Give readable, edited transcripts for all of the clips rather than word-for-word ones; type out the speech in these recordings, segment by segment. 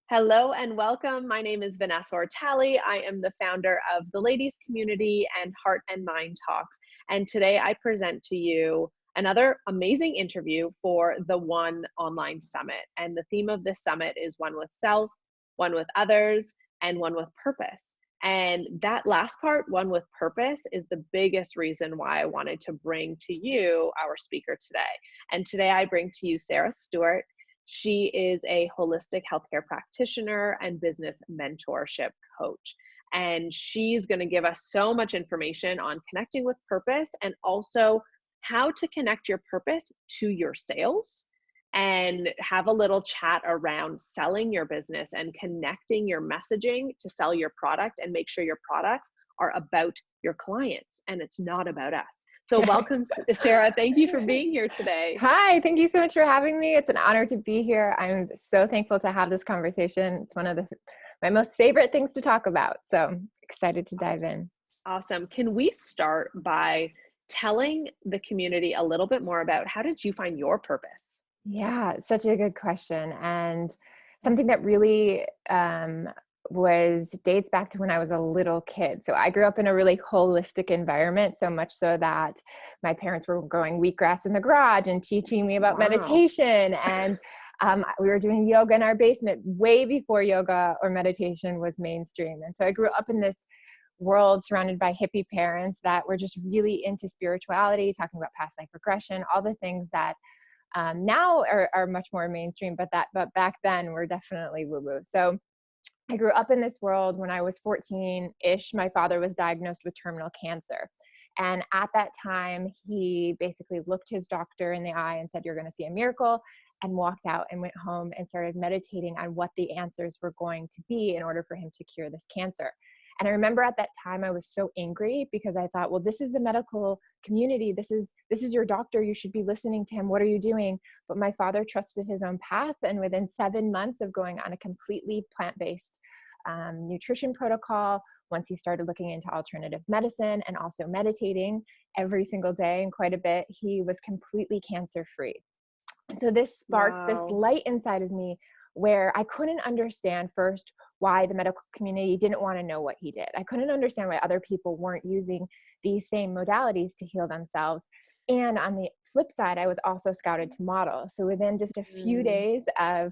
Hello and welcome. My name is Vanessa Ortali. I am the founder of the Ladies Community and Heart and Mind Talks. And today I present to you another amazing interview for the One Online Summit. And the theme of this summit is one with self, one with others, and one with purpose. And that last part, one with purpose, is the biggest reason why I wanted to bring to you our speaker today. And today I bring to you Sarah Stewart. She is a holistic healthcare practitioner and business mentorship coach. And she's going to give us so much information on connecting with purpose and also how to connect your purpose to your sales and have a little chat around selling your business and connecting your messaging to sell your product and make sure your products are about your clients and it's not about us. So welcome, Sarah. Thank you for being here today. Hi, thank you so much for having me. It's an honor to be here. I'm so thankful to have this conversation. It's one of my most favorite things to talk about. So excited to dive in. Awesome. Can we start by telling the community a little bit more about how did you find your purpose? Yeah, it's such a good question. And something that really dates back to when I was a little kid. So I grew up in a really holistic environment, so much so that my parents were growing wheatgrass in the garage and teaching me about meditation. And we were doing yoga in our basement way before yoga or meditation was mainstream. And so I grew up in this world surrounded by hippie parents that were just really into spirituality, talking about past life regression, all the things that now are much more mainstream, but back then were definitely woo-woo. So I grew up in this world. When I was 14-ish, my father was diagnosed with terminal cancer. And at that time, he basically looked his doctor in the eye and said, "You're going to see a miracle," and walked out and went home and started meditating on what the answers were going to be in order for him to cure this cancer. And I remember at that time, I was so angry because I thought, well, this is the medical community. This is your doctor. You should be listening to him. What are you doing? But my father trusted his own path. And within 7 months of going on a completely plant-based nutrition protocol, once he started looking into alternative medicine and also meditating every single day and quite a bit, he was completely cancer-free. And so this sparked this light inside of me where I couldn't understand first why the medical community didn't want to know what he did. I couldn't understand why other people weren't using these same modalities to heal themselves. And on the flip side, I was also scouted to model. So within just a few days of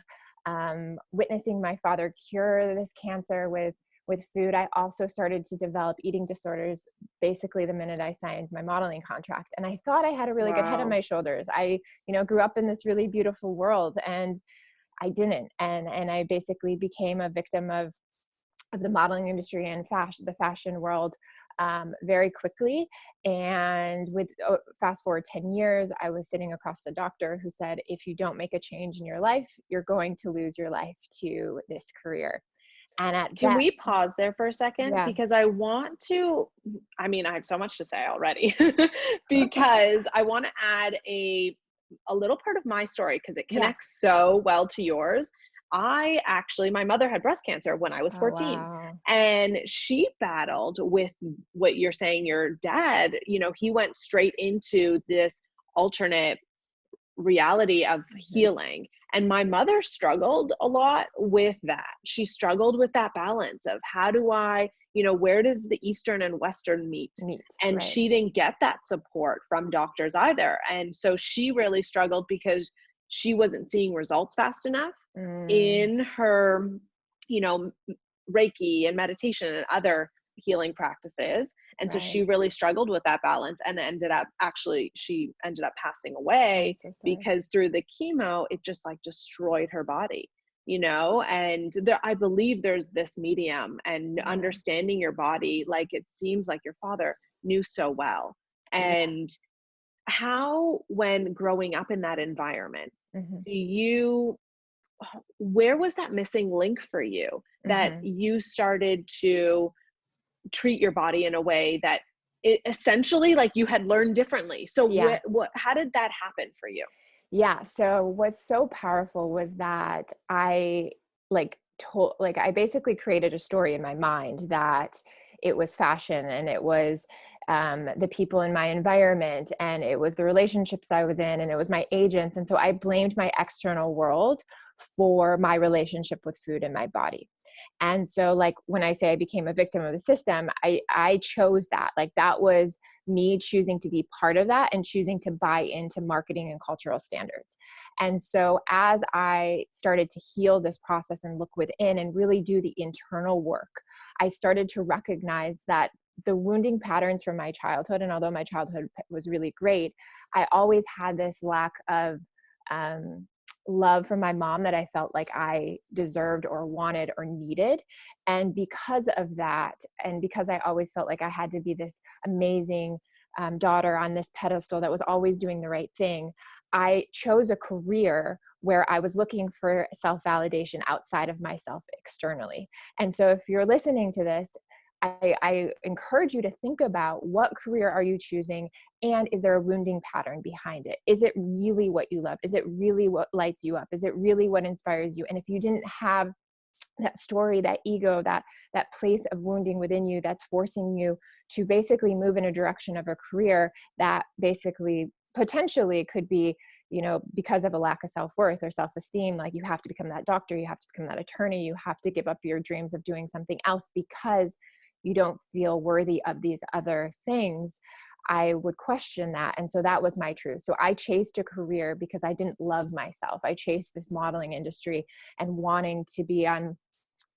witnessing my father cure this cancer with food, I also started to develop eating disorders basically the minute I signed my modeling contract. And I thought I had a really good head on my shoulders. I, grew up in this really beautiful world and I didn't. And I basically became a victim of the modeling industry and the fashion world very quickly. And fast forward 10 years, I was sitting across a doctor who said, if you don't make a change in your life, you're going to lose your life to this career. And Can we pause there for a second? Yeah. Because I have so much to say already, because I want to add a little part of my story because it connects so well to yours. My mother had breast cancer when I was 14. Wow. And she battled with what you're saying. Your dad, he went straight into this alternate reality of healing. And my mother struggled a lot with that. She struggled with that balance of how do I, where does the Eastern and Western meet? And she didn't get that support from doctors either. And so she really struggled because she wasn't seeing results fast enough in her, Reiki and meditation and other healing practices. And so she really struggled with that balance and she ended up passing away because through the chemo, it just destroyed her body, and I believe there's this medium and understanding your body. Like it seems like your father knew so well. And how, when growing up in that environment, where was that missing link for you that you started to treat your body in a way that it essentially like you had learned differently? So how did that happen for you? Yeah. So what's so powerful was that I basically created a story in my mind that it was fashion, and it was the people in my environment, and it was the relationships I was in, and it was my agents. And so I blamed my external world for my relationship with food and my body. And so like when I say I became a victim of the system, I chose that. Like that was me choosing to be part of that and choosing to buy into marketing and cultural standards. And so as I started to heal this process and look within and really do the internal work, I started to recognize that the wounding patterns from my childhood, and although my childhood was really great, I always had this lack of love from my mom that I felt like I deserved or wanted or needed. And because of that, and because I always felt like I had to be this amazing daughter on this pedestal that was always doing the right thing, I chose a career where I was looking for self-validation outside of myself externally. And so if you're listening to this, I encourage you to think about, what career are you choosing, and is there a wounding pattern behind it? Is it really what you love? Is it really what lights you up? Is it really what inspires you? And if you didn't have that story, that ego, that place of wounding within you that's forcing you to basically move in a direction of a career that basically potentially could be, because of a lack of self-worth or self-esteem, like you have to become that doctor, you have to become that attorney, you have to give up your dreams of doing something else because you don't feel worthy of these other things, I would question that. And so that was my truth. So I chased a career because I didn't love myself. I chased this modeling industry and wanting to be on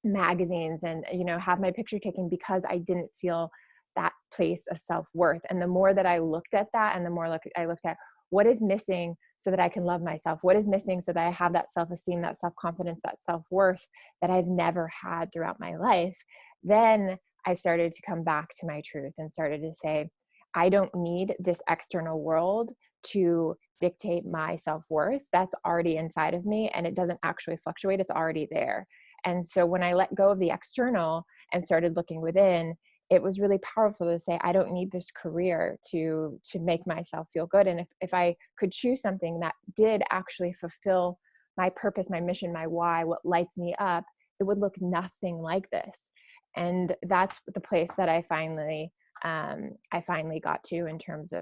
magazines and, have my picture taken because I didn't feel that place of self-worth. And the more that I looked at that, and the more I looked at what is missing so that I can love myself, what is missing so that I have that self-esteem, that self-confidence, that self-worth that I've never had throughout my life, then I started to come back to my truth and started to say, I don't need this external world to dictate my self-worth. That's already inside of me, and it doesn't actually fluctuate. It's already there. And so when I let go of the external and started looking within, it was really powerful to say, I don't need this career to make myself feel good. And if I could choose something that did actually fulfill my purpose, my mission, my why, what lights me up, it would look nothing like this. And that's the place that I finally got to in terms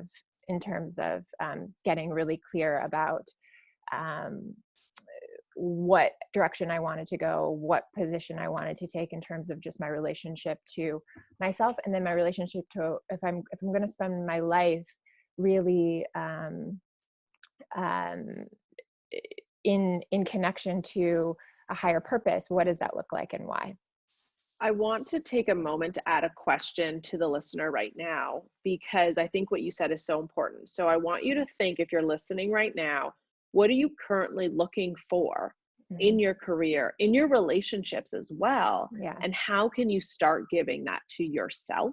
of getting really clear about what direction I wanted to go, what position I wanted to take in terms of just my relationship to myself, and then my relationship to, if I'm going to spend my life really in connection to a higher purpose, what does that look like and why? I want to take a moment to add a question to the listener right now, because I think what you said is so important. So I want you to think, if you're listening right now, what are you currently looking for in your career, in your relationships as well? Yes. And how can you start giving that to yourself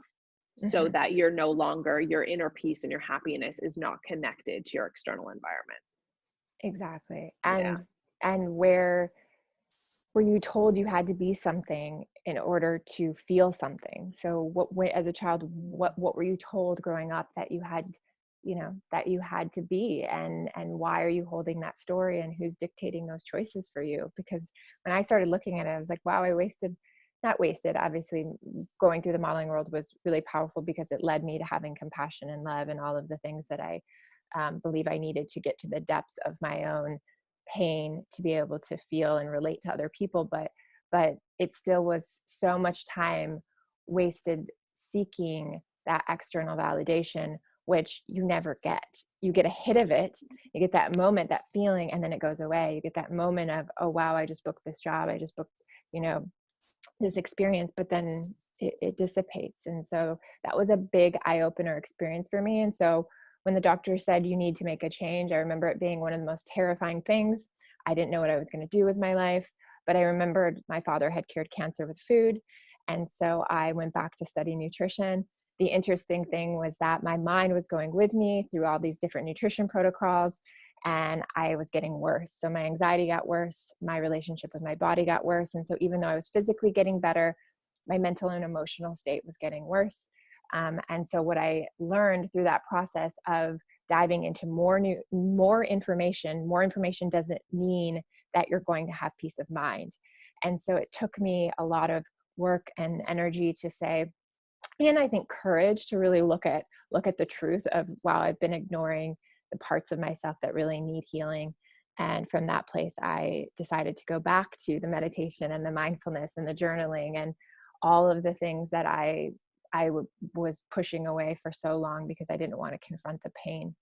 so that you're no longer, your inner peace and your happiness is not connected to your external environment? Exactly. And where were you told you had to be something in order to feel something? So as a child, what were you told growing up that you had, that you had to be, and why are you holding that story, and who's dictating those choices for you? Because when I started looking at it, I was like, wow, not wasted. Obviously, going through the modeling world was really powerful because it led me to having compassion and love and all of the things that I believe I needed to get to the depths of my own pain to be able to feel and relate to other people. But it still was so much time wasted seeking that external validation, which you never get. You get a hit of it, you get that moment, that feeling, and then it goes away. You get that moment of, oh wow, I just booked this job, I just booked, this experience, but then it dissipates. And so that was a big eye-opener experience for me. And so when the doctor said you need to make a change, I remember it being one of the most terrifying things. I didn't know what I was going to do with my life, but I remembered my father had cured cancer with food. And so I went back to study nutrition. The interesting thing was that my mind was going with me through all these different nutrition protocols, and I was getting worse. So my anxiety got worse, my relationship with my body got worse. And so even though I was physically getting better, my mental and emotional state was getting worse. And so what I learned through that process of diving into more information doesn't mean that you're going to have peace of mind. And so it took me a lot of work and energy to say, and I think courage to really look at the truth of, wow, I've been ignoring the parts of myself that really need healing. And from that place, I decided to go back to the meditation and the mindfulness and the journaling and all of the things that was pushing away for so long because I didn't want to confront the pain.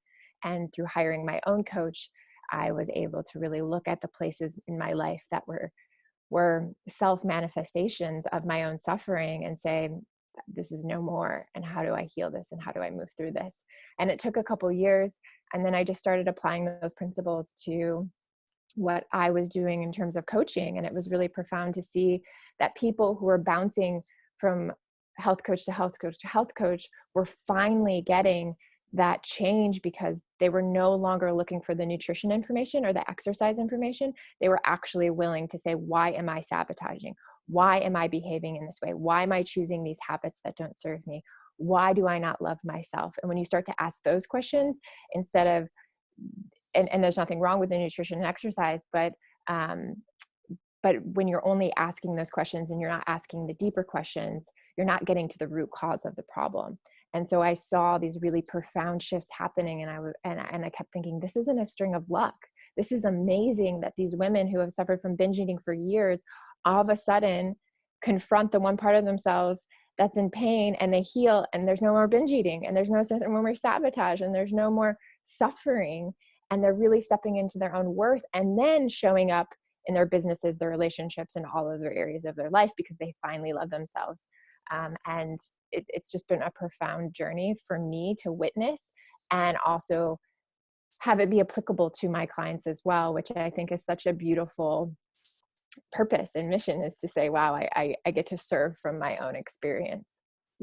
And through hiring my own coach, I was able to really look at the places in my life that were self manifestations of my own suffering and say, this is no more, and how do I heal this, and how do I move through this? And it took a couple years, and then I just started applying those principles to what I was doing in terms of coaching. And it was really profound to see that people who were bouncing from health coach to health coach to health coach were finally getting that change because they were no longer looking for the nutrition information or the exercise information. They were actually willing to say, why am I sabotaging? Why am I behaving in this way? Why am I choosing these habits that don't serve me? Why do I not love myself? And when you start to ask those questions instead of, and there's nothing wrong with the nutrition and exercise, but when you're only asking those questions and you're not asking the deeper questions, you're not getting to the root cause of the problem. And so I saw these really profound shifts happening, and I kept thinking, this isn't a string of luck. This is amazing that these women who have suffered from binge eating for years all of a sudden confront the one part of themselves that's in pain, and they heal, and there's no more binge eating, and there's no more sabotage, and there's no more suffering, and they're really stepping into their own worth and then showing up in their businesses, their relationships, and all of their areas of their life because they finally love themselves. And it's just been a profound journey for me to witness and also have it be applicable to my clients as well, which I think is such a beautiful purpose and mission, is to say, wow, I get to serve from my own experience.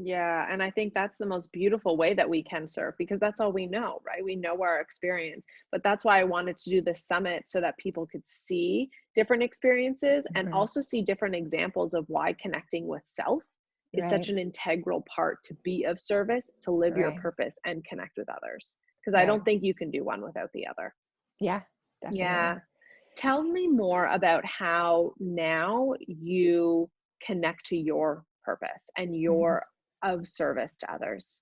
Yeah, and I think that's the most beautiful way that we can serve, because that's all we know, right? We know our experience. But that's why I wanted to do this summit, so that people could see different experiences and Mm-hmm. also see different examples of why connecting with self is such Right, an integral part to be of service, to live your right, purpose and connect with others. Because I right. don't think you can do one without the other. Yeah, definitely. Yeah. Tell me more about how now you connect to your purpose and Mm-hmm. you're of service to others.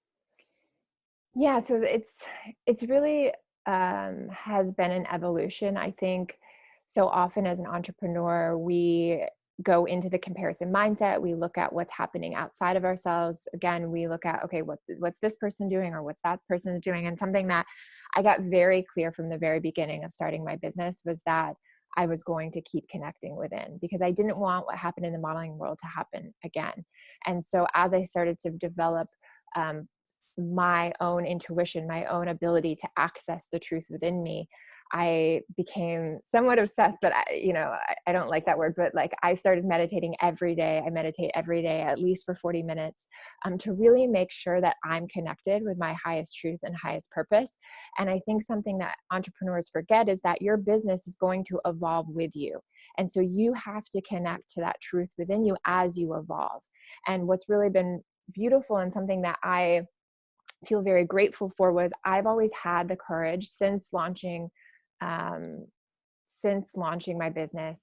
Yeah, so it's really has been an evolution. I think so often as an entrepreneur, we go into the comparison mindset. We look at what's happening outside of ourselves. Again, we look at, okay, what's this person doing, or what's that person doing? And something that I got very clear from the very beginning of starting my business was that I was going to keep connecting within, because I didn't want what happened in the modeling world to happen again. And so as I started to develop um, my own intuition, my own ability to access the truth within me, I became somewhat obsessed, but I don't like that word, but like I started meditating every day. I meditate every day, at least for 40 minutes, to really make sure that I'm connected with my highest truth and highest purpose. And I think something that entrepreneurs forget is that your business is going to evolve with you. And so you have to connect to that truth within you as you evolve. And what's really been beautiful, and something that I feel very grateful for, was I've always had the courage um, since launching my business.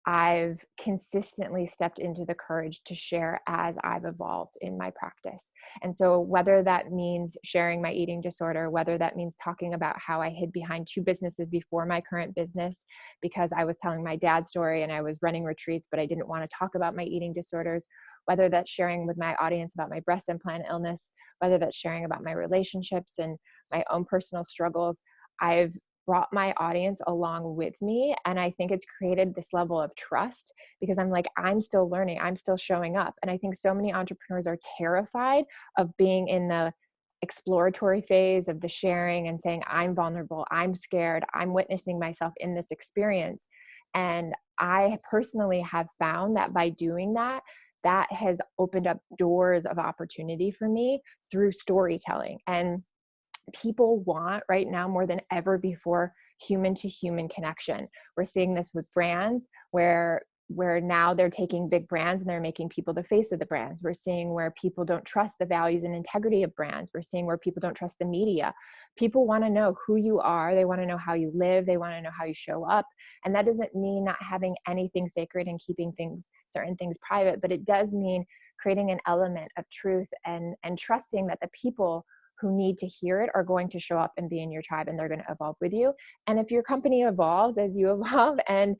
I've consistently stepped into the courage to share as I've evolved in my practice. And so whether that means sharing my eating disorder, whether that means talking about how I hid behind 2 businesses before my current business because I was telling my dad's story and I was running retreats, but I didn't want to talk about my eating disorders, whether that's sharing with my audience about my breast implant illness, whether that's sharing about my relationships and my own personal struggles, I've brought my audience along with me. And I think it's created this level of trust, because I'm like, I'm still learning, I'm still showing up. And I think so many entrepreneurs are terrified of being in the exploratory phase of the sharing and saying, I'm vulnerable, I'm scared, I'm witnessing myself in this experience. And I personally have found that by doing that, that has opened up doors of opportunity for me through storytelling. And people want right now more than ever before human to human connection. We're seeing this with brands where where now they're taking big brands and they're making people the face of the brands. We're seeing where people don't trust the values and integrity of brands. We're seeing where people don't trust the media. People want to know who you are. They want to know how you live. They want to know how you show up. And that doesn't mean not having anything sacred and keeping certain things private, but it does mean creating an element of truth and trusting that the people who need to hear it are going to show up and be in your tribe, and they're going to evolve with you. And if your company evolves as you evolve and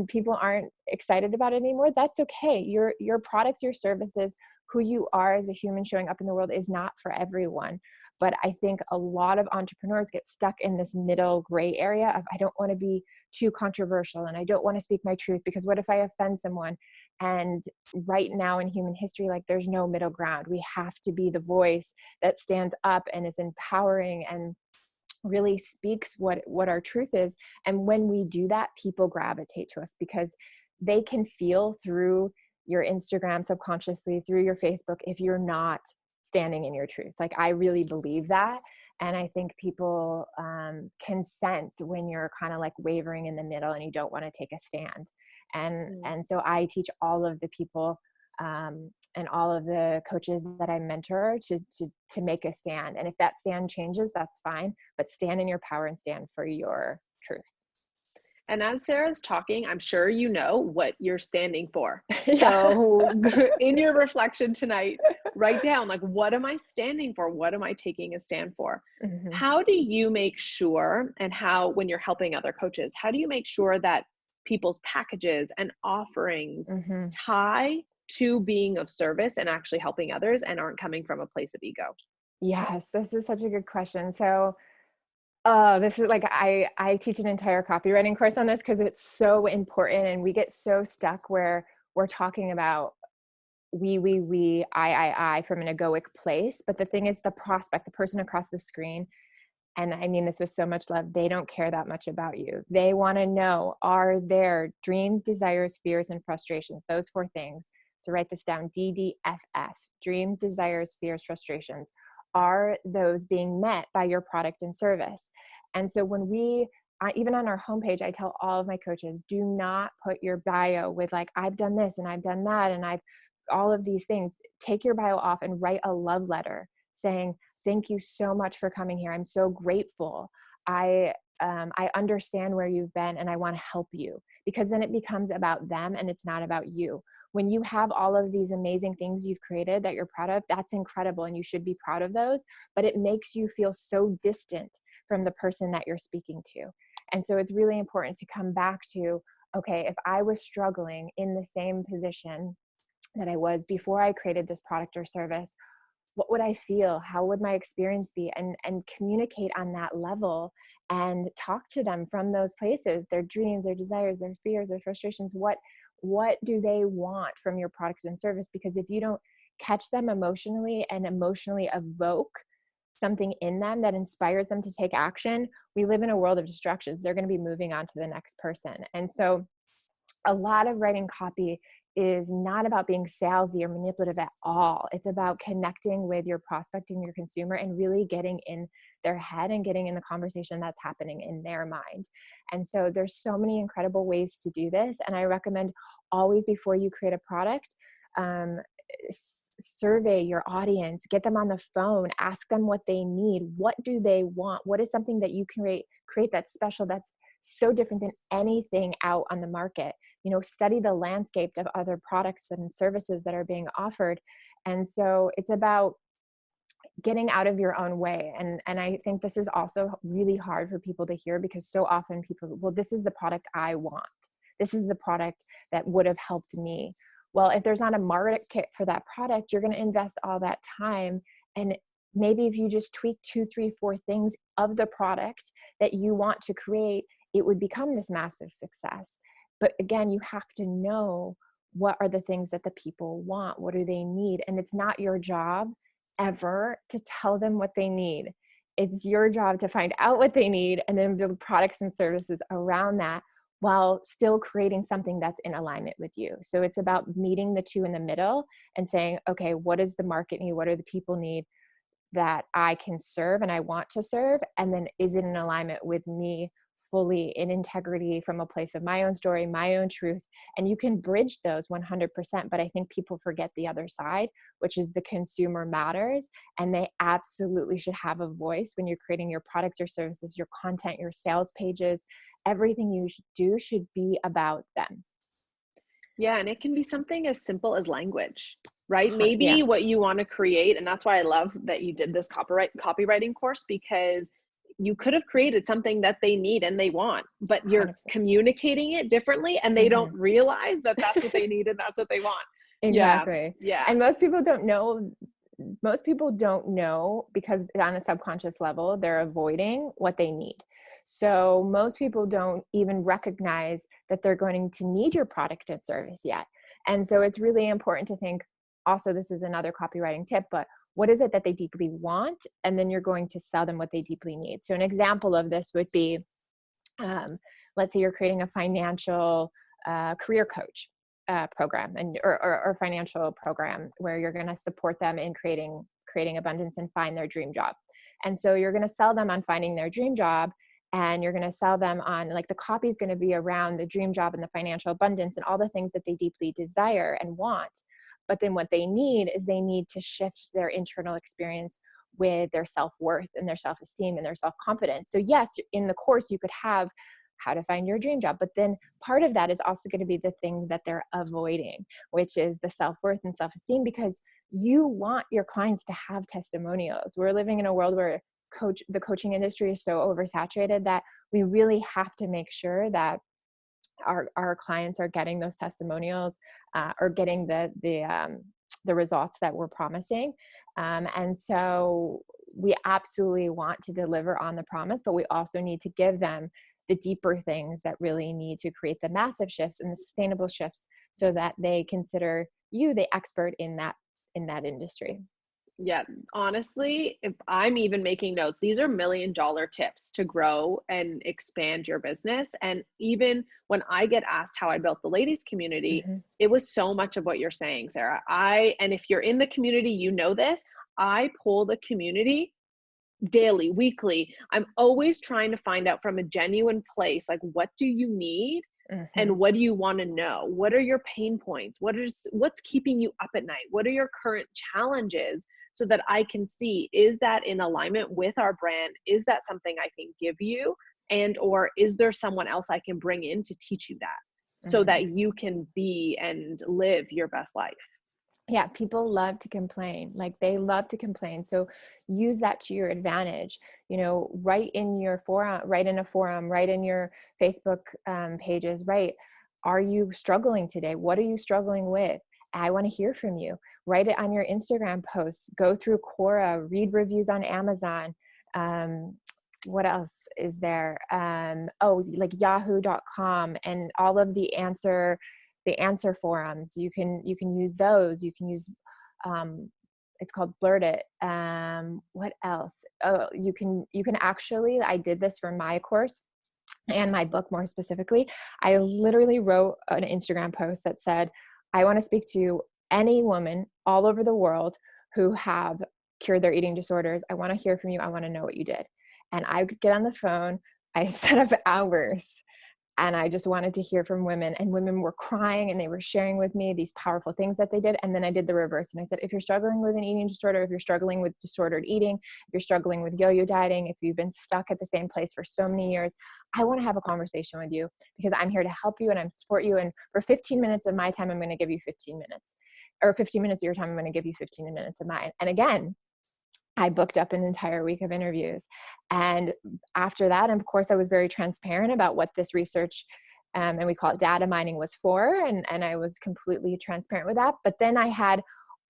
people aren't excited about it anymore, that's okay. Your products, your services, who you are as a human showing up in the world is not for everyone. But I think a lot of entrepreneurs get stuck in this middle gray area of, I don't want to be too controversial and I don't want to speak my truth because what if I offend someone? And right now in human history, like, there's no middle ground. We have to be the voice that stands up and is empowering and really speaks what our truth is. And when we do that, people gravitate to us because they can feel through your Instagram subconsciously, through your Facebook, if you're not standing in your truth. Like, I really believe that. And I think people can sense when you're kind of like wavering in the middle and you don't want to take a stand. And so I teach all of the people and all of the coaches that I mentor to make a stand. And if that stand changes, that's fine, but stand in your power and stand for your truth. And as Sarah's talking, I'm sure you know what you're standing for. Yeah. So in your reflection tonight, write down, like, what am I standing for? What am I taking a stand for? Mm-hmm. How do you make sure, and how, when you're helping other coaches, how do you make sure that people's packages and offerings Mm-hmm. tie to being of service and actually helping others and aren't coming from a place of ego? Yes, this is such a good question. So this is like, I teach an entire copywriting course on this because it's so important, and we get so stuck where we're talking about we, I from an egoic place. But the thing is, the prospect, the person across the screen, and I mean this with so much love, they don't care that much about you. They want to know, are their dreams, desires, fears, and frustrations, those 4 things. So write this down, DDFF, dreams, desires, fears, frustrations. Are those being met by your product and service? And so when even on our homepage, I tell all of my coaches, do not put your bio with like, I've done this and I've done that and I've all of these things. Take your bio off and write a love letter saying, thank you so much for coming here. I'm so grateful. I understand where you've been and I want to help you, because then it becomes about them and it's not about you. When you have all of these amazing things you've created that you're proud of, that's incredible and you should be proud of those, but it makes you feel so distant from the person that you're speaking to. And so it's really important to come back to, okay, if I was struggling in the same position that I was before I created this product or service, what would I feel? How would my experience be? And communicate on that level and talk to them from those places, their dreams, their desires, their fears, their frustrations. What do they want from your product and service? Because if you don't catch them emotionally and emotionally evoke something in them that inspires them to take action, we live in a world of distractions. They're going to be moving on to the next person. And so a lot of writing copy is not about being salesy or manipulative at all. It's about connecting with your prospect and your consumer and really getting in their head and getting in the conversation that's happening in their mind. And so there's so many incredible ways to do this. And I recommend always, before you create a product, survey your audience, get them on the phone, ask them what they need. What do they want? What is something that you can create that's special, that's so different than anything out on the market? Study the landscape of other products and services that are being offered. And so it's about getting out of your own way. And I think this is also really hard for people to hear, because so often people, well, this is the product I want. This is the product that would have helped me. Well, if there's not a market for that product, you're going to invest all that time. And maybe if you just tweak 2, 3, 4 things of the product that you want to create, it would become this massive success. But again, you have to know, what are the things that the people want? What do they need? And it's not your job ever to tell them what they need. It's your job to find out what they need and then build products and services around that, while still creating something that's in alignment with you. So it's about meeting the two in the middle and saying, okay, what does the market need? What do the people need that I can serve and I want to serve? And then is it in alignment with me fully in integrity from a place of my own story, my own truth. And you can bridge those 100%. But I think people forget the other side, which is the consumer matters. And they absolutely should have a voice when you're creating your products or services, your content, your sales pages. Everything you do should be about them. Yeah, and it can be something as simple as language, right? Maybe Yeah. what you want to create, and that's why I love that you did this copywriting course, because you could have created something that they need and they want, but you're 100%. communicating it differently and they don't realize that that's what they need and that's what they want. Exactly. Yeah. And most people don't know. Most people don't know because on a subconscious level, they're avoiding what they need. So most people don't even recognize that they're going to need your product and service yet. And so it's really important to think also, this is another copywriting tip, but what is it that they deeply want? And then you're going to sell them what they deeply need. So an example of this would be, let's say you're creating a financial career coach program or financial program where you're going to support them in creating abundance and find their dream job. And so you're going to sell them on finding their dream job, and you're going to sell them on, like, the copy is going to be around the dream job and the financial abundance and all the things that they deeply desire and want. But then what they need is they need to shift their internal experience with their self-worth and their self-esteem and their self-confidence. So yes, in the course you could have how to find your dream job, but then part of that is also going to be the things that they're avoiding, which is the self-worth and self-esteem, because you want your clients to have testimonials. We're living in a world where the coaching industry is so oversaturated that we really have to make sure that our clients are getting those testimonials or getting the results that we're promising. And so we absolutely want to deliver on the promise, but we also need to give them the deeper things that really need to create the massive shifts and the sustainable shifts so that they consider you the expert in that industry. Yeah, honestly, if I'm even making notes, these are $1 million tips to grow and expand your business. And even when I get asked how I built the ladies community, Mm-hmm. it was so much of what you're saying, Sarah. And if you're in the community, you know this, I pull the community daily, weekly. I'm always trying to find out from a genuine place, like, what do you need? Mm-hmm. And what do you want to know? What are your pain points? What's keeping you up at night? What are your current challenges? So that I can see, is that in alignment with our brand? Is that something I can give you? And or is there someone else I can bring in to teach you that so Mm-hmm. that you can be and live your best life? Yeah, people love to complain. Like, they love to complain. So use that to your advantage. Write in your forum, write in a forum, write in your Facebook pages, right? Are you struggling today? What are you struggling with? I want to hear from you. Write it on your Instagram posts. Go through Quora, read reviews on Amazon. What else is there? Like yahoo.com and all of the answer forums. You can use those. You can use it's called Blurt It. What else? Oh, you can actually, I did this for my course and my book more specifically. I literally wrote an Instagram post that said, I want to speak to any woman all over the world who have cured their eating disorders. I want to hear from you. I want to know what you did. And I would get on the phone. I set up hours. And I just wanted to hear from women, and women were crying and they were sharing with me these powerful things that they did. And then I did the reverse. And I said, if you're struggling with an eating disorder, if you're struggling with disordered eating, if you're struggling with yo-yo dieting, if you've been stuck at the same place for so many years, I want to have a conversation with you because I'm here to help you and I'm support you. And for 15 minutes of my time, I'm going to give you 15 minutes, or 15 minutes of your time, I'm going to give you 15 minutes of mine. And again, I booked up an entire week of interviews. And after that, and of course, I was very transparent about what this research, and we call it data mining, was for. And I was completely transparent with that. But then I had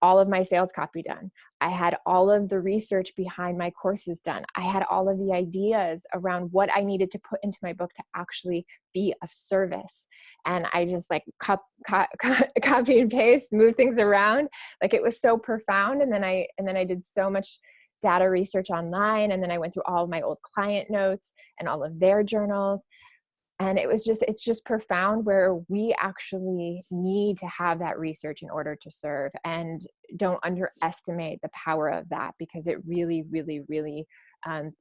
all of my sales copy done. I had all of the research behind my courses done. I had all of the ideas around what I needed to put into my book to actually be of service. And I just like copy and paste, move things around. Like, it was so profound. And then I did so much data research online. And then I went through all of my old client notes and all of their journals. And it's just profound, where we actually need to have that research in order to serve. And don't underestimate the power of that, because it really, really, really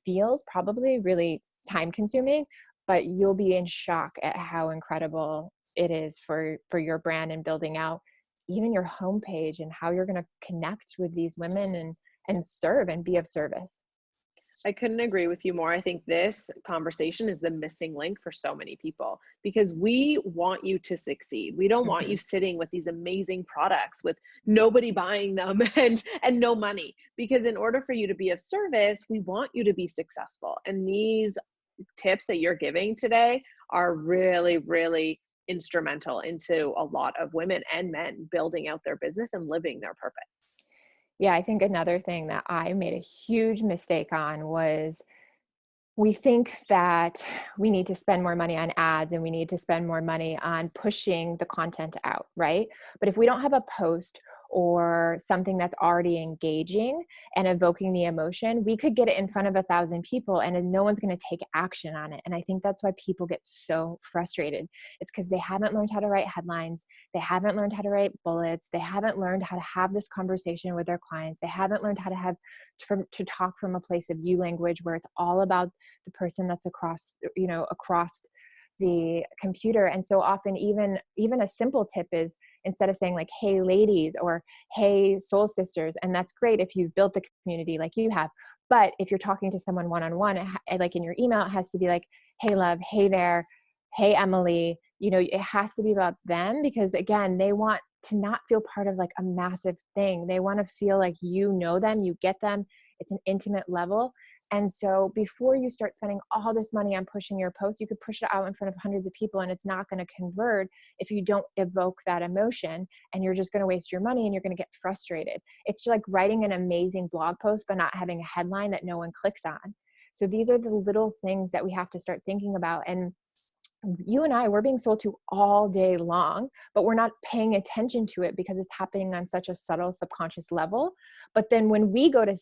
feels probably really time consuming, but you'll be in shock at how incredible it is for your brand and building out even your homepage and how you're going to connect with these women and serve and be of service. I couldn't agree with you more. I think this conversation is the missing link for so many people because we want you to succeed. We don't want you sitting with these amazing products with nobody buying them and no money. Because in order for you to be of service, we want you to be successful. And these tips that you're giving today are really, really instrumental into a lot of women and men building out their business and living their purpose. Yeah, I think another thing that I made a huge mistake on was we think that we need to spend more money on ads and we need to spend more money on pushing the content out, right? But if we don't have a post or something that's already engaging and evoking the emotion, we could get it in front of 1,000 people and no one's going to take action on it. And I think that's why people get so frustrated. It's because they haven't learned how to write headlines. They haven't learned how to write bullets. They haven't learned how to have this conversation with their clients. They haven't learned how to talk from a place of you language where it's all about the person that's across the computer. And so often even a simple tip is, instead of saying like, hey ladies, or hey soul sisters, and that's great if you've built the community like you have, but if you're talking to someone one-on-one, like in your email, it has to be like, hey love, hey there, hey Emily, it has to be about them, because again, they want to not feel part of like a massive thing. They want to feel like you know them, you get them. It's an intimate level. And so before you start spending all this money on pushing your post, you could push it out in front of hundreds of people and it's not going to convert if you don't evoke that emotion, and you're just going to waste your money and you're going to get frustrated. It's just like writing an amazing blog post, but not having a headline that no one clicks on. So these are the little things that we have to start thinking about. And you and I, we're being sold to all day long, but we're not paying attention to it because it's happening on such a subtle subconscious level. But then when we go to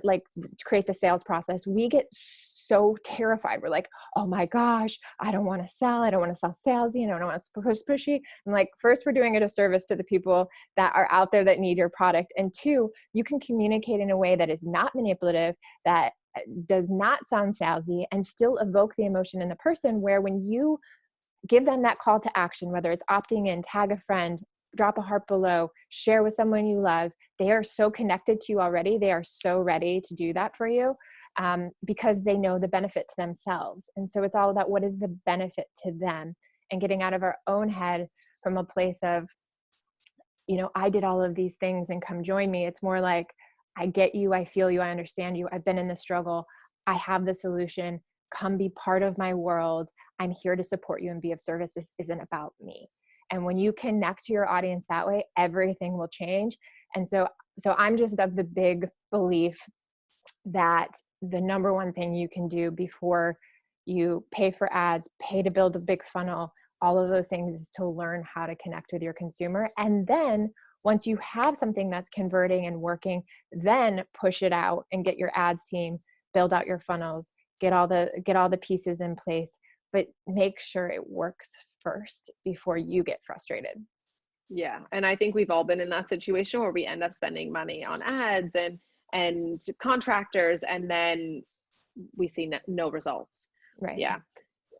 like create the sales process, we get so terrified. We're like, oh my gosh, I don't want to sell. I don't want to sell salesy. I don't want to push pushy. I'm like, first, we're doing a disservice to the people that are out there that need your product. And two, you can communicate in a way that is not manipulative, that does not sound salesy, and still evoke the emotion in the person, where when you give them that call to action, whether it's opting in, tag a friend, drop a heart below, share with someone you love, they are so connected to you already. They are so ready to do that for you because they know the benefit to themselves. And so it's all about what is the benefit to them, and getting out of our own head from a place of, I did all of these things and come join me. It's more like, I get you, I feel you, I understand you, I've been in the struggle, I have the solution, come be part of my world, I'm here to support you and be of service, this isn't about me. And when you connect to your audience that way, everything will change. And so I'm just of the big belief that the number one thing you can do before you pay for ads, pay to build a big funnel, all of those things, is to learn how to connect with your consumer. And then once you have something that's converting and working, then push it out and get your ads team, build out your funnels, get all the pieces in place, but make sure it works first before you get frustrated. Yeah. And I think we've all been in that situation where we end up spending money on ads and contractors, and then we see no results. Right. Yeah.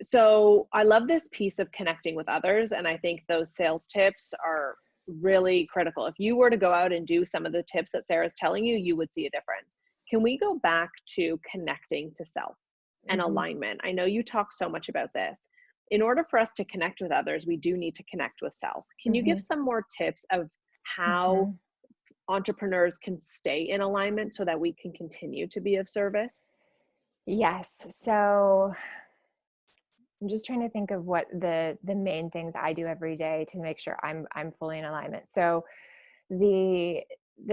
So I love this piece of connecting with others. And I think those sales tips are really critical. If you were to go out and do some of the tips that Sarah's telling you, you would see a difference. Can we go back to connecting to self and alignment? I know you talk so much about this. In order for us to connect with others, we do need to connect with self. Can you give some more tips of how entrepreneurs can stay in alignment so that we can continue to be of service? Yes. So I'm just trying to think of what the main things I do every day to make sure I'm fully in alignment. So the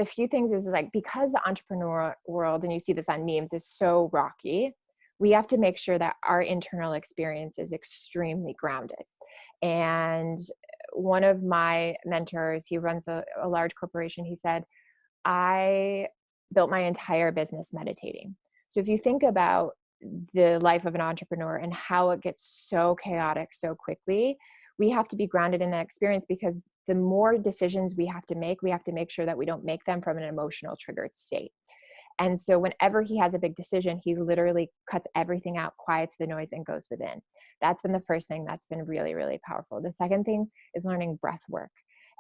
few things is like, because the entrepreneur world, and you see this on memes, is so rocky, we have to make sure that our internal experience is extremely grounded. And one of my mentors, he runs a large corporation, he said, I built my entire business meditating. So if you think about the life of an entrepreneur and how it gets so chaotic so quickly, we have to be grounded in that experience, because the more decisions we have to make sure that we don't make them from an emotional triggered state. And so whenever he has a big decision, he literally cuts everything out, quiets the noise, and goes within. That's been the first thing that's been really, really powerful. The second thing is learning breath work.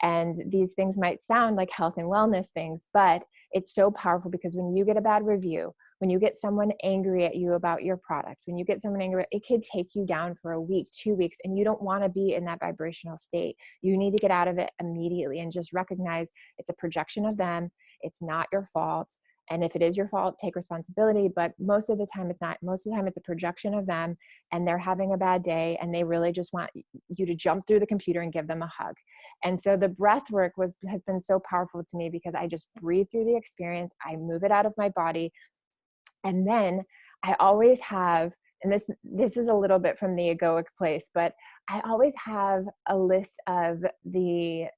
And these things might sound like health and wellness things, but it's so powerful because when you get a bad review, when you get someone angry at you about your product, when you get someone angry, it could take you down for a week, 2 weeks, and you don't want to be in that vibrational state. You need to get out of it immediately and just recognize it's a projection of them. It's not your fault. And if it is your fault, take responsibility. But most of the time it's not. Most of the time it's a projection of them, and they're having a bad day, and they really just want you to jump through the computer and give them a hug. And so the breath work has been so powerful to me because I just breathe through the experience. I move it out of my body. And then I always have, and this is a little bit from the egoic place, but I always have a list of the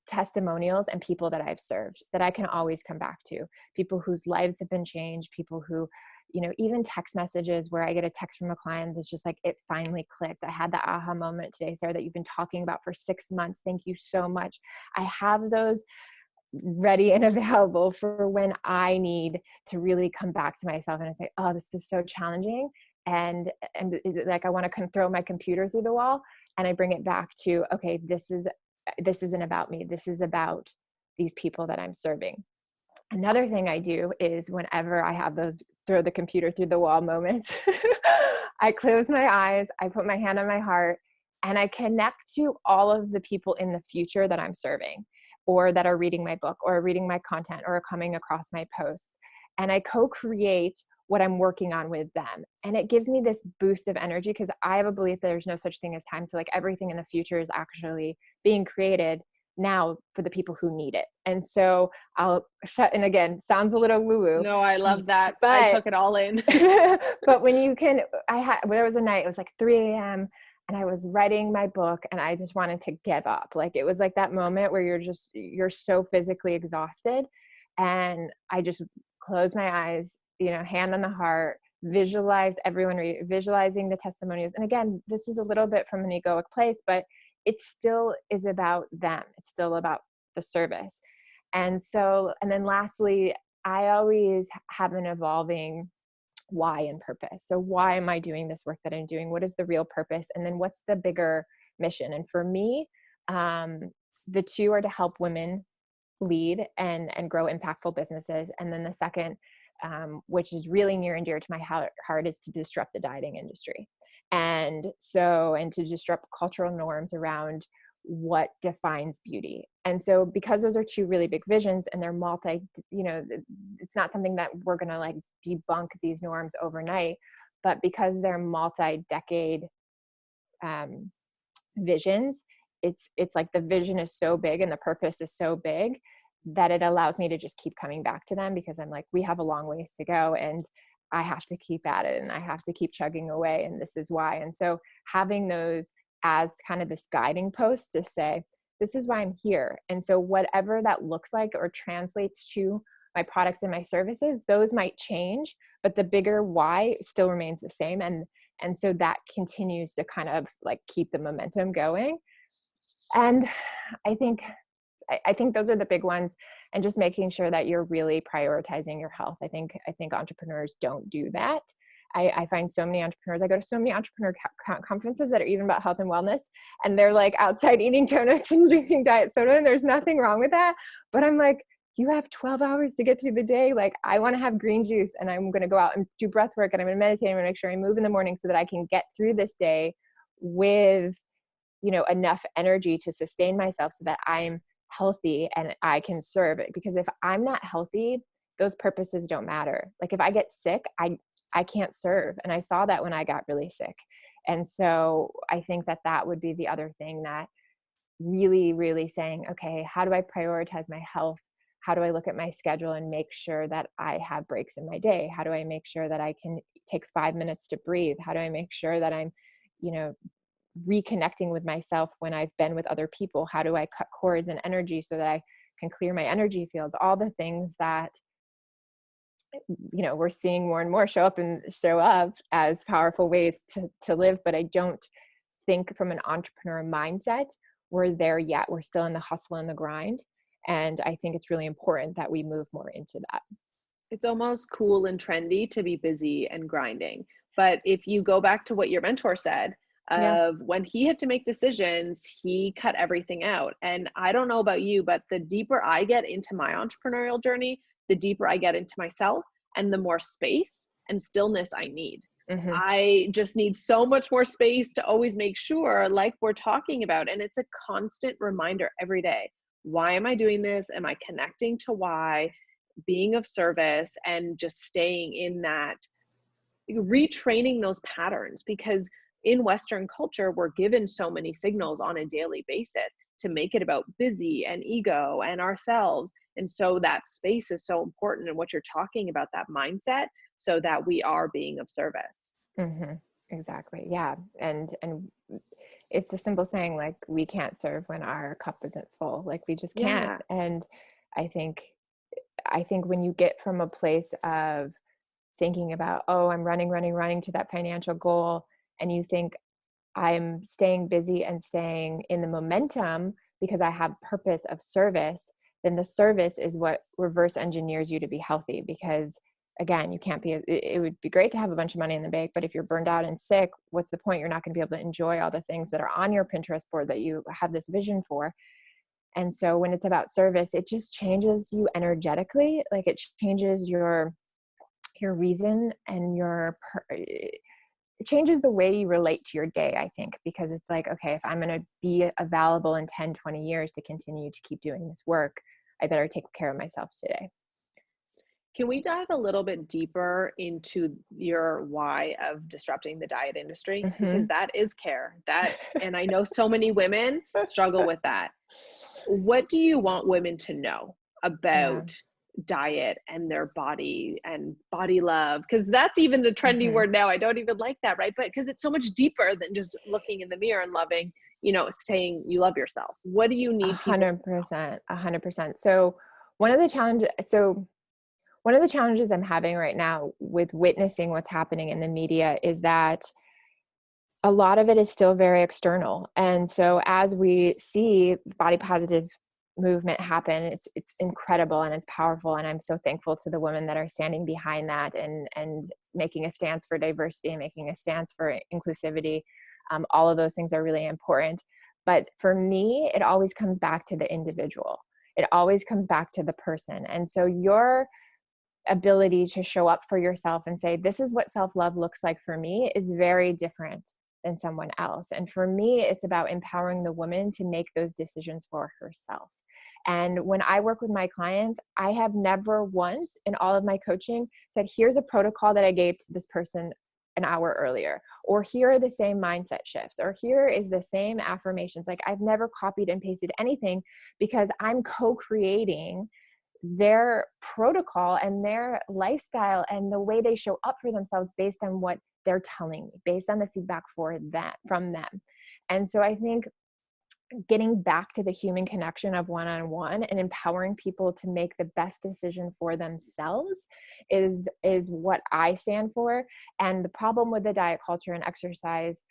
testimonials and people that I've served that I can always come back to. People whose lives have been changed, people who, even text messages where I get a text from a client that's just like, it finally clicked. I had that aha moment today, Sarah, that you've been talking about for 6 months. Thank you so much. I have those ready and available for when I need to really come back to myself and I say, oh, this is so challenging. And like, I want to throw my computer through the wall, and I bring it back to, okay, this isn't about me. This is about these people that I'm serving. Another thing I do is whenever I have those throw the computer through the wall moments, I close my eyes, I put my hand on my heart, and I connect to all of the people in the future that I'm serving, or that are reading my book, or reading my content, or coming across my posts. And I co-create what I'm working on with them. And it gives me this boost of energy because I have a belief that there's no such thing as time. So like everything in the future is actually being created now for the people who need it. And so I'll and again, sounds a little woo-woo. No, I love that. But, I took it all in. But when you can, there was a night, it was like 3 a.m. and I was writing my book and I just wanted to give up. Like, it was like that moment where you're so physically exhausted. And I just closed my eyes, hand on the heart, visualized everyone, visualizing the testimonials. And again, this is a little bit from an egoic place, but it still is about them. It's still about the service. And then lastly, I always have an evolving why and purpose. So why am I doing this work that I'm doing? What is the real purpose? And then what's the bigger mission? And for me, the two are to help women lead and grow impactful businesses. And then the second, which is really near and dear to my heart, is to disrupt the dieting industry. And to disrupt cultural norms around what defines beauty. And so because those are two really big visions and they're it's not something that we're going to like debunk these norms overnight, but because they're multi-decade visions, it's like the vision is so big and the purpose is so big that it allows me to just keep coming back to them, because I'm like, we have a long ways to go and I have to keep at it and I have to keep chugging away. And this is why. And so having those as kind of this guiding post to say, this is why I'm here. And so whatever that looks like or translates to my products and my services, those might change, but the bigger why still remains the same. And so that continues to kind of like keep the momentum going. And I think those are the big ones, and just making sure that you're really prioritizing your health. I think entrepreneurs don't do that. I find so many entrepreneurs, I go to so many entrepreneur conferences that are even about health and wellness, and they're like outside eating donuts and drinking diet soda, and there's nothing wrong with that. But I'm like, you have 12 hours to get through the day. Like, I want to have green juice, and I'm going to go out and do breath work, and I'm going to meditate, and I'm going to make sure I move in the morning so that I can get through this day with, enough energy to sustain myself so that I'm healthy and I can serve it. Because if I'm not healthy, those purposes don't matter. Like, if I get sick, I can't serve. And I saw that when I got really sick. And so I think that would be the other thing, that really, really saying, okay, how do I prioritize my health? How do I look at my schedule and make sure that I have breaks in my day? How do I make sure that I can take 5 minutes to breathe? How do I make sure that I'm, reconnecting with myself when I've been with other people? How do I cut cords and energy so that I can clear my energy fields? All the things that, we're seeing more and more show up as powerful ways to live. But I don't think from an entrepreneur mindset we're there yet. We're still in the hustle and the grind. And I think it's really important that we move more into that. It's almost cool and trendy to be busy and grinding. But if you go back to what your mentor said, Yeah. of when he had to make decisions, he cut everything out. And I don't know about you, but the deeper I get into my entrepreneurial journey, the deeper I get into myself and the more space and stillness I need. Mm-hmm. I just need so much more space to always make sure, like we're talking about. And it's a constant reminder every day. Why am I doing this? Am I connecting to why? Being of service and just staying in that, retraining those patterns, because in Western culture, we're given so many signals on a daily basis to make it about busy and ego and ourselves. And so that space is so important in what you're talking about, that mindset, so that we are being of service. Mm-hmm. Exactly. Yeah. And it's the simple saying, like, we can't serve when our cup isn't full. Like, we just can't. Yeah. And I think, when you get from a place of thinking about, oh, I'm running to that financial goal, and you think I'm staying busy and staying in the momentum because I have purpose of service, then the service is what reverse engineers you to be healthy. Because again, you can't be, it would be great to have a bunch of money in the bank, but if you're burned out and sick, what's the point? You're not going to be able to enjoy all the things that are on your Pinterest board that you have this vision for. And so when it's about service, it just changes you energetically. Like, it changes your reason and it changes the way you relate to your day, I think, because it's like, okay, if I'm going to be available in 10, 20 years to continue to keep doing this work, I better take care of myself today. Can we dive a little bit deeper into your why of disrupting the diet industry? Because Mm-hmm. that is care. And I know so many women struggle with that. What do you want women to know Yeah. about diet and their body and body love? Because that's even the trendy Mm-hmm. word now. I don't even like that, right? But because it's so much deeper than just looking in the mirror and loving, saying you love yourself. What do you need people? 100%, 100%. So one of the challenges I'm having right now with witnessing what's happening in the media is that a lot of it is still very external. And so as we see body positive movement happen, it's incredible and it's powerful. And I'm so thankful to the women that are standing behind that and making a stance for diversity and making a stance for inclusivity. All of those things are really important. But for me, it always comes back to the individual. It always comes back to the person. And so your ability to show up for yourself and say, this is what self-love looks like for me, is very different than someone else. And for me, it's about empowering the woman to make those decisions for herself. And when I work with my clients, I have never once in all of my coaching said, here's a protocol that I gave to this person an hour earlier, or here are the same mindset shifts, or here is the same affirmations. Like, I've never copied and pasted anything, because I'm co-creating their protocol and their lifestyle and the way they show up for themselves based on what they're telling me, based on the feedback from them. And so I think getting back to the human connection of one-on-one and empowering people to make the best decision for themselves is what I stand for. And the problem with the diet culture and exercise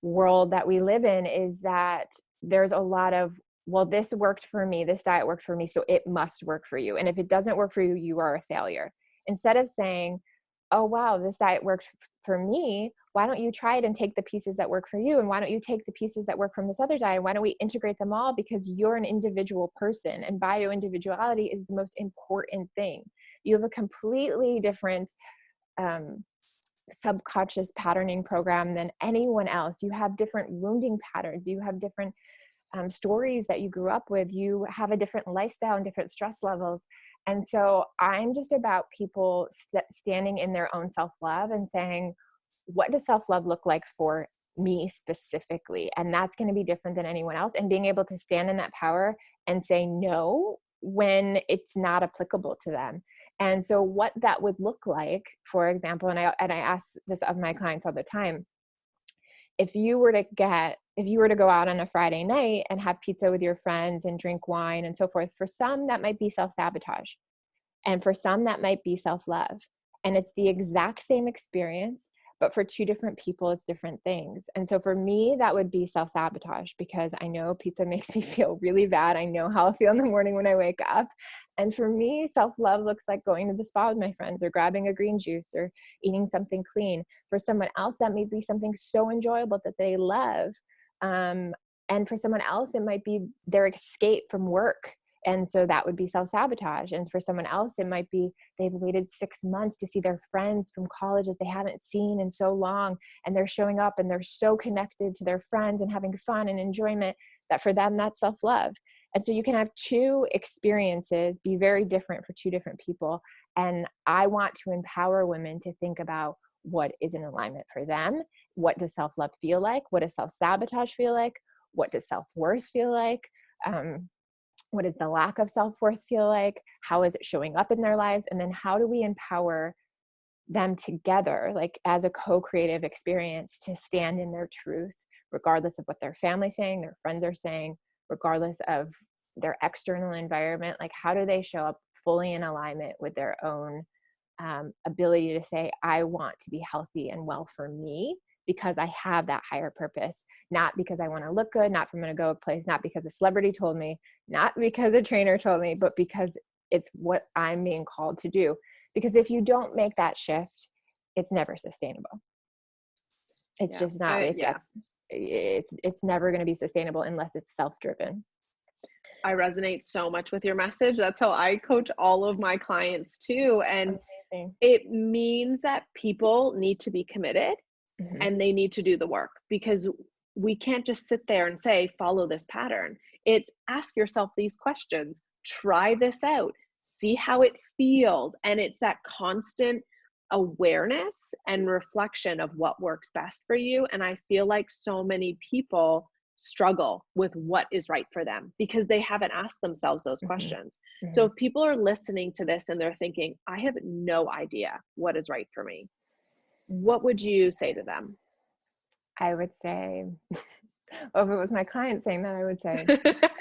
world that we live in is that there's a lot of, well, this worked for me, this diet worked for me, so it must work for you. And if it doesn't work for you, you are a failure. Instead of saying, oh, wow, this diet worked for me, why don't you try it and take the pieces that work for you? And why don't you take the pieces that work from this other diet? Why don't we integrate them all? Because you're an individual person, and bio-individuality is the most important thing. You have a completely different subconscious patterning program than anyone else. You have different wounding patterns. You have different stories that you grew up with. You have a different lifestyle and different stress levels. And so I'm just about people standing in their own self-love and saying, what does self-love look like for me specifically? And that's going to be different than anyone else. And being able to stand in that power and say no when it's not applicable to them. And so what that would look like, for example, and I ask this of my clients all the time, if you were to go out on a Friday night and have pizza with your friends and drink wine and so forth, for some that might be self-sabotage. And for some that might be self-love. And it's the exact same experience, but for two different people, it's different things. And so for me, that would be self-sabotage, because I know pizza makes me feel really bad. I know how I feel in the morning when I wake up. And for me, self-love looks like going to the spa with my friends, or grabbing a green juice, or eating something clean. For someone else, that may be something so enjoyable that they love. And for someone else, it might be their escape from work. And so that would be self-sabotage. And for someone else, it might be they've waited 6 months to see their friends from college that they haven't seen in so long. And they're showing up and they're so connected to their friends and having fun and enjoyment that for them, that's self-love. And so you can have two experiences be very different for two different people. And I want to empower women to think about what is in alignment for them. What does self-love feel like? What does self-sabotage feel like? What does self-worth feel like? What does the lack of self-worth feel like? How is it showing up in their lives? And then how do we empower them together, like as a co-creative experience, to stand in their truth, regardless of what their family's saying, their friends are saying, regardless of their external environment? Like, how do they show up fully in alignment with their own ability to say, I want to be healthy and well for me, because I have that higher purpose, not because I want to look good, not from an egoic place, not because a celebrity told me, not because a trainer told me, but because it's what I'm being called to do. Because if you don't make that shift, it's never sustainable. It's just not. It's never going to be sustainable unless it's self-driven. I resonate so much with your message. That's how I coach all of my clients too. And Amazing. it means that people need to be committed. Mm-hmm. And they need to do the work, because we can't just sit there and say, follow this pattern. It's ask yourself these questions, try this out, see how it feels. And it's that constant awareness and reflection of what works best for you. And I feel like so many people struggle with what is right for them because they haven't asked themselves those questions. Mm-hmm. So if people are listening to this and they're thinking, I have no idea what is right for me, what would you say to them? I would say, well, if it was my client saying that, I would say,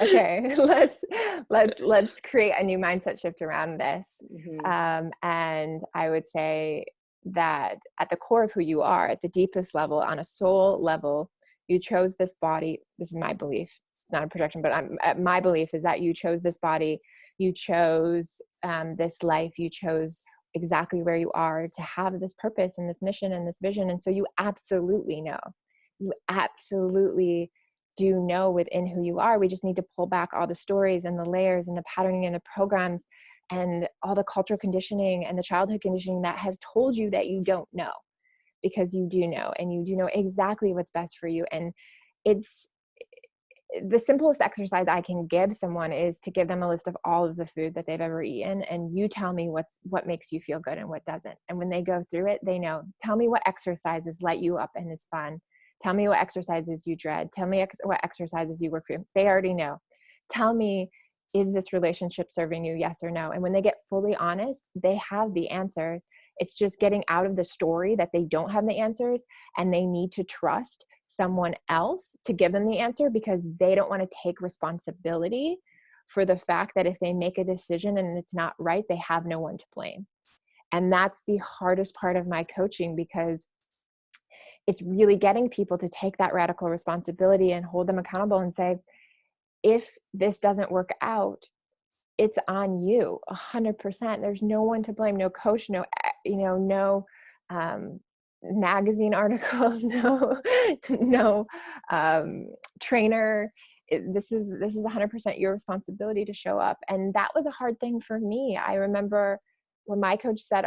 okay, let's create a new mindset shift around this. Mm-hmm. And I would say that at the core of who you are, at the deepest level, on a soul level, you chose this body. This is my belief. It's not a projection, but my belief is that you chose this body. You chose this life. You chose exactly where you are to have this purpose and this mission and this vision. And so you absolutely do know within who you are. We just need to pull back all the stories and the layers and the patterning and the programs and all the cultural conditioning and the childhood conditioning that has told you that you don't know, because you do know, and you do know exactly what's best for you. And it's the simplest exercise I can give someone is to give them a list of all of the food that they've ever eaten, and you tell me what makes you feel good and what doesn't. And when they go through it, they know. Tell me what exercises light you up and is fun. Tell me what exercises you dread. Tell me what exercises you work through. They already know. Tell me, is this relationship serving you? Yes or no? And when they get fully honest, they have the answers. It's just getting out of the story that they don't have the answers and they need to trust someone else to give them the answer, because they don't want to take responsibility for the fact that if they make a decision and it's not right, they have no one to blame. And that's the hardest part of my coaching, because it's really getting people to take that radical responsibility and hold them accountable and say, if this doesn't work out, it's on you 100%. There's no one to blame, no coach, no magazine article, no trainer. This is 100% your responsibility to show up. And that was a hard thing for me. I remember when my coach said,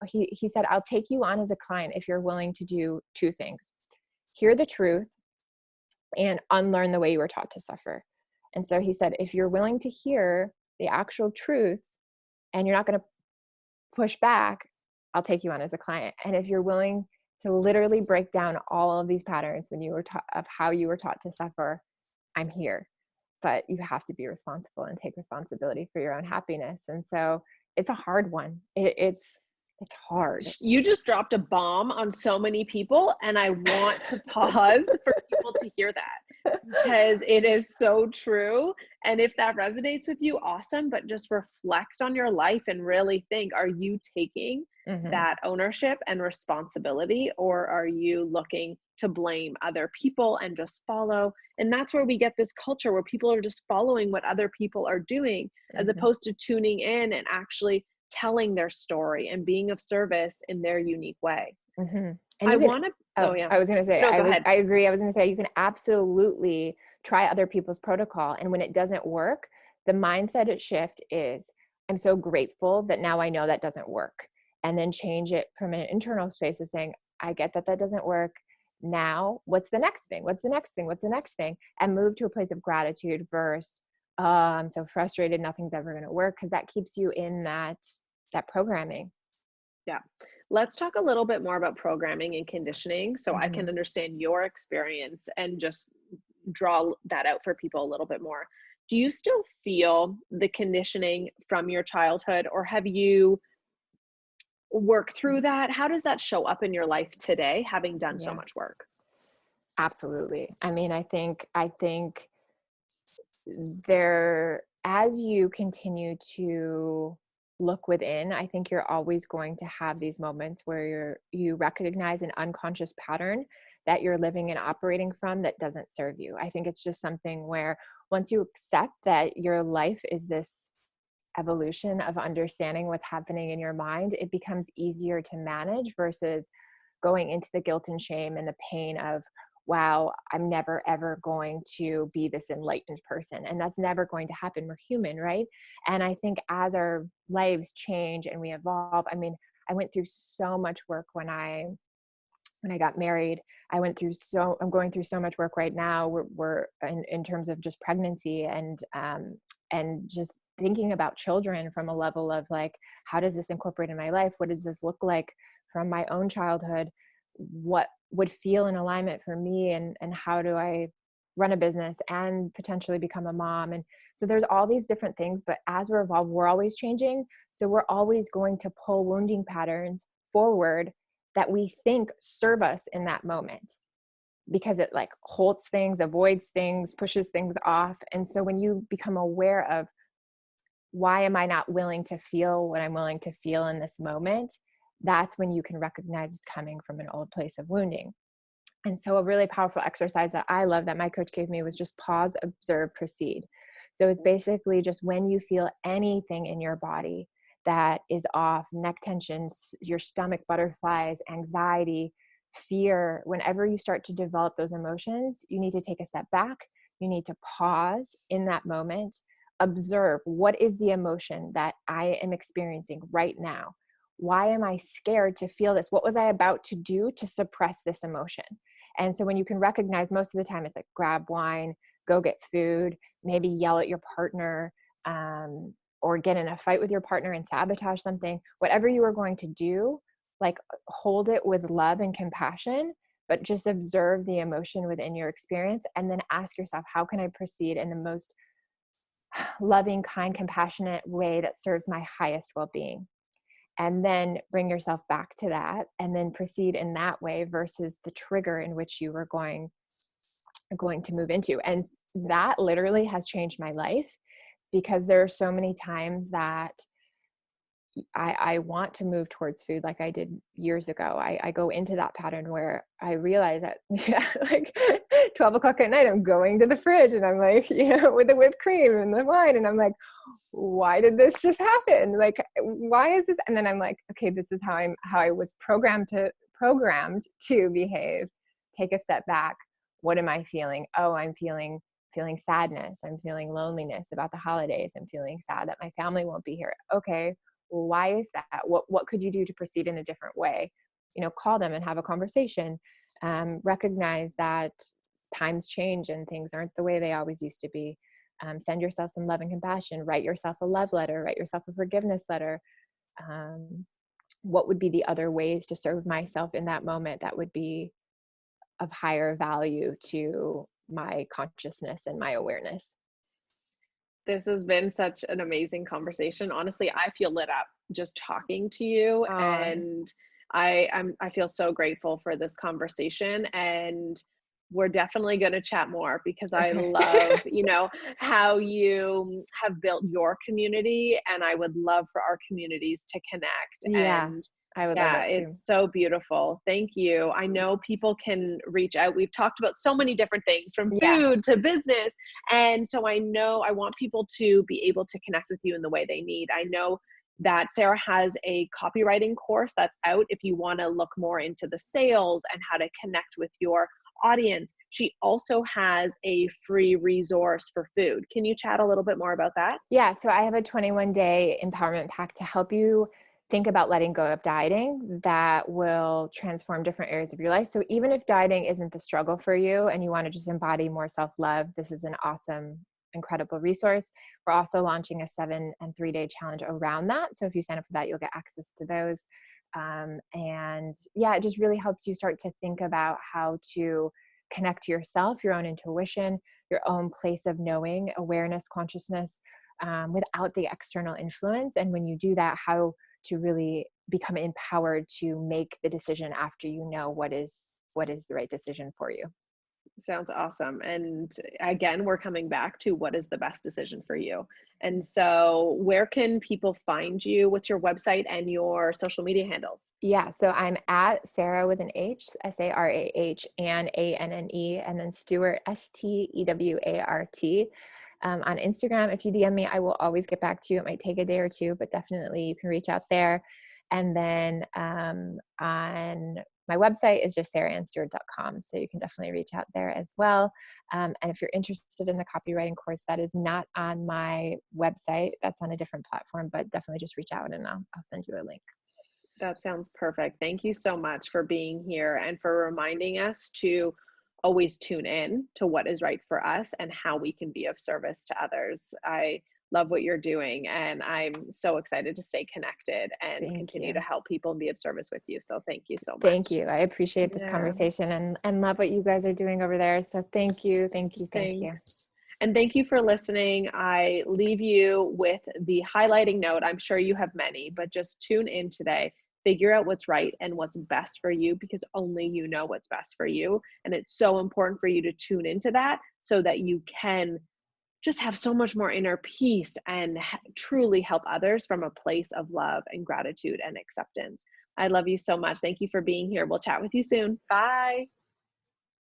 he said, I'll take you on as a client if you're willing to do two things: hear the truth and unlearn the way you were taught to suffer. And so he said, if you're willing to hear the actual truth and you're not going to push back, I'll take you on as a client. And if you're willing to literally break down all of these patterns when you were of how you were taught to suffer, I'm here. But you have to be responsible and take responsibility for your own happiness. And so it's a hard one. It's It's hard. You just dropped a bomb on so many people, and I want to pause for people to hear that because it is so true. And if that resonates with you, awesome, but just reflect on your life and really think, are you taking Mhm. that ownership and responsibility, or are you looking to blame other people and just follow? And that's where we get this culture where people are just following what other people are doing as Mhm. opposed to tuning in and actually telling their story and being of service in their unique way. Mhm. And I you can want to, oh oh, yeah, I was gonna say, no, go ahead. I agree. I was gonna say you can absolutely try other people's protocol, and when it doesn't work, the mindset shift is, "I'm so grateful that now I know that doesn't work." And then change it from an internal space of saying, "I get that that doesn't work. Now, what's the next thing? What's the next thing? What's the next thing?" And move to a place of gratitude versus, "Oh, I'm so frustrated, nothing's ever gonna work," because that keeps you in that programming. Yeah. Let's talk a little bit more about programming and conditioning so I Mhm. can understand your experience and just draw that out for people a little bit more. Do you still feel the conditioning from your childhood, or have you worked through that? How does that show up in your life today, having done so Yeah. much work? Absolutely. I mean, I think there, as you continue to look within, I think you're always going to have these moments where you recognize an unconscious pattern that you're living and operating from that doesn't serve you. I think it's just something where once you accept that your life is this evolution of understanding what's happening in your mind, it becomes easier to manage versus going into the guilt and shame and the pain of, wow, I'm never ever going to be this enlightened person. And that's never going to happen. We're human, right? And I think as our lives change and we evolve, I mean, I went through so much work when I got married. I'm going through so much work right now. We're in terms of just pregnancy and just thinking about children from a level of like, how does this incorporate in my life? What does this look like from my own childhood? What would feel in alignment for me? And how do I run a business and potentially become a mom? And so there's all these different things, but as we're evolved, we're always changing. So we're always going to pull wounding patterns forward that we think serve us in that moment because it like holds things, avoids things, pushes things off. And so when you become aware of why am I not willing to feel what I'm willing to feel in this moment, that's when you can recognize it's coming from an old place of wounding. And so a really powerful exercise that I love that my coach gave me was just pause, observe, proceed. So it's basically just when you feel anything in your body that is off, neck tensions, your stomach butterflies, anxiety, fear, whenever you start to develop those emotions, you need to take a step back. You need to pause in that moment, observe what is the emotion that I am experiencing right now. Why am I scared to feel this? What was I about to do to suppress this emotion? And so when you can recognize, most of the time it's like grab wine, go get food, maybe yell at your partner, or get in a fight with your partner and sabotage something, whatever you are going to do, like hold it with love and compassion, but just observe the emotion within your experience and then ask yourself, how can I proceed in the most loving, kind, compassionate way that serves my highest well-being? And then bring yourself back to that and then proceed in that way versus the trigger in which you were going to move into. And that literally has changed my life because there are so many times that I want to move towards food like I did years ago. I go into that pattern where I realize that, yeah, like 12 o'clock at night, I'm going to the fridge and I'm like, with the whipped cream and the wine. And I'm like, why did this just happen? Like, why is this? And then I'm like, okay, this is how I was programmed to behave. Take a step back. What am I feeling? Oh, I'm feeling sadness. I'm feeling loneliness about the holidays. I'm feeling sad that my family won't be here. Okay, well, why is that? What could you do to proceed in a different way? Call them and have a conversation. Recognize that times change and things aren't the way they always used to be. Send yourself some love and compassion. Write yourself a love letter. Write yourself a forgiveness letter. What would be the other ways to serve myself in that moment that would be of higher value to my consciousness and my awareness? This has been such an amazing conversation. Honestly, I feel lit up just talking to you, Oh, and I feel so grateful for this conversation, and we're definitely going to chat more because I okay. love, how you have built your community, and I would love for our communities to connect. Yeah, And I would love yeah, that too. it's so beautiful. Thank you. I know people can reach out. We've talked about so many different things from Yeah. food to business, and so I know I want people to be able to connect with you in the way they need. I know that Sarah has a copywriting course that's out if you want to look more into the sales and how to connect with your audience. She also has a free resource for food. Can you chat a little bit more about that? Yeah, so I have a 21-day empowerment pack to help you think about letting go of dieting that will transform different areas of your life. So even if dieting isn't the struggle for you and you want to just embody more self-love, this is an awesome, incredible resource. We're also launching a 7 and 3-day challenge around that. So if you sign up for that, you'll get access to those. And yeah, it just really helps you start to think about how to connect to yourself, your own intuition, your own place of knowing, awareness, consciousness, without the external influence. And when you do that, how to really become empowered to make the decision after you know what is the right decision for you. Sounds awesome. And again, we're coming back to what is the best decision for you. And so, where can people find you? What's your website and your social media handles? Yeah, so I'm at Sarah with an H, Sarah, and Anne, and then Stewart, Stewart, on Instagram. If you DM me, I will always get back to you. It might take a day or two, but definitely you can reach out there. And then on my website is just shorturl.at, so you can definitely reach out there as well. And if you're interested in the copywriting course, that is not on my website. That's on a different platform, but definitely just reach out and I'll send you a link. That sounds perfect. Thank you so much for being here and for reminding us to always tune in to what is right for us and how we can be of service to others. I love what you're doing, and I'm so excited to stay connected and Thank continue to you. help people and be of service with you. So thank you so Thank much. you. I appreciate this Yeah, conversation and love what you guys are doing over there. So thank you. Thank you. Thank you. thanks. And thank you for listening. I leave you with the highlighting note. I'm sure you have many, but just tune in today. Figure out what's right and what's best for you because only you know what's best for you. And it's so important for you to tune into that so that you can just have so much more inner peace and truly help others from a place of love and gratitude and acceptance. I love you so much. Thank you for being here. We'll chat with you soon. Bye.